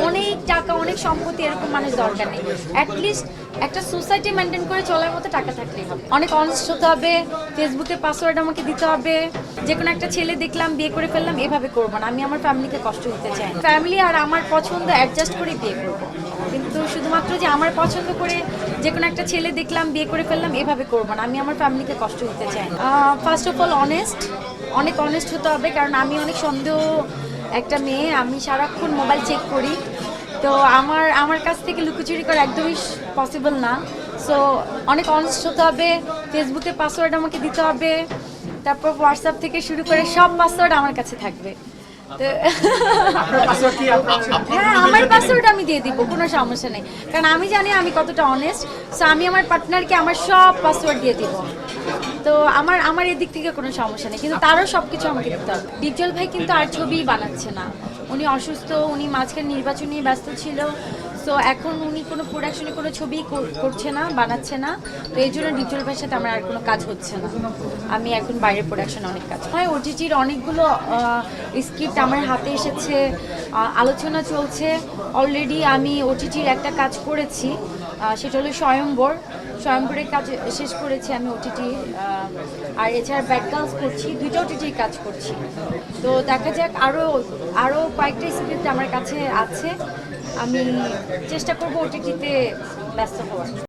অনেক টাকা অনেক সম্পত্তি এরকম মানুষ দরকার নেই, অ্যাটলিস্ট একটা সোসাইটি মেনটেন করে চলার মতো টাকা থাকলেই হবে। অনেক অনেস্ট হতে হবে, ফেসবুকে পাসওয়ার্ড আমাকে দিতে হবে, যে কোনো একটা ছেলে দেখলাম বিয়ে করে ফেললাম এভাবে করবো না। আমি আমার ফ্যামিলিকে কষ্ট দিতে চাই না, ফ্যামিলি আর আমার পছন্দ অ্যাডজাস্ট করে বিয়ে করবো, কিন্তু শুধুমাত্র যে আমার পছন্দ করে যে কোনো একটা ছেলে দেখলাম বিয়ে করে ফেললাম এভাবে করবো না। আমি আমার ফ্যামিলিকে কষ্ট দিতে চাই না। ফার্স্ট অফ অল অনেস্ট, অনেক অনেস্ট হতে হবে, কারণ আমি অনেক সন্দেহ একটা মেয়ে, আমি সারাক্ষণ মোবাইল চেক করি, তো আমার কাছ থেকে লুকোচুরি করা একদমই পসিবল না। সো অনেক অনেস্ট হতে হবে, ফেসবুকে পাসওয়ার্ড আমাকে দিতে হবে, তারপর হোয়াটসঅ্যাপ থেকে শুরু করে সব পাসওয়ার্ড আমার কাছে থাকবে। তো হ্যাঁ, আমার পাসওয়ার্ড আমি দিয়ে দিব, কোনো সমস্যা নেই, কারণ আমি জানি আমি কতটা অনেস্ট। সো আমি আমার পার্টনারকে আমার সব পাসওয়ার্ড দিয়ে দিব, তো আমার এদিক থেকে কোনো সমস্যা নেই, কিন্তু তারও সব কিছু আমাকে দিতে হবে। ডিপজল ভাই কিন্তু আর ছবিই বানাচ্ছে না, উনি অসুস্থ, উনি মাঝখানে নির্বাচন নিয়ে ব্যস্ত ছিল, সো এখন উনি কোনো প্রোডাকশনে কোনো ছবি করছে না, বানাচ্ছে না, তো এই জন্য ডিপজল ভাইয়ের সাথে আমার আর কোনো কাজ হচ্ছে না। আমি এখন বাইরের প্রোডাকশনে অনেক কাজ হয়, ওটিটির অনেকগুলো স্ক্রিপ্ট আমার হাতে এসেছে, আলোচনা চলছে অলরেডি। আমি ওটিটির একটা কাজ করেছি, সেটা হলো স্বয়ম্বরের কাজ শেষ করেছি আমি ওটিটি, আর এছাড়া ব্যাড গার্লস করছি, দুইটা ওটিটির কাজ করছি। তো দেখা যাক, আরও কয়েকটা স্ক্রিপ্ট আমার কাছে আছে, আমি চেষ্টা করবো ওটিটিতে ব্যস্ত হওয়ার।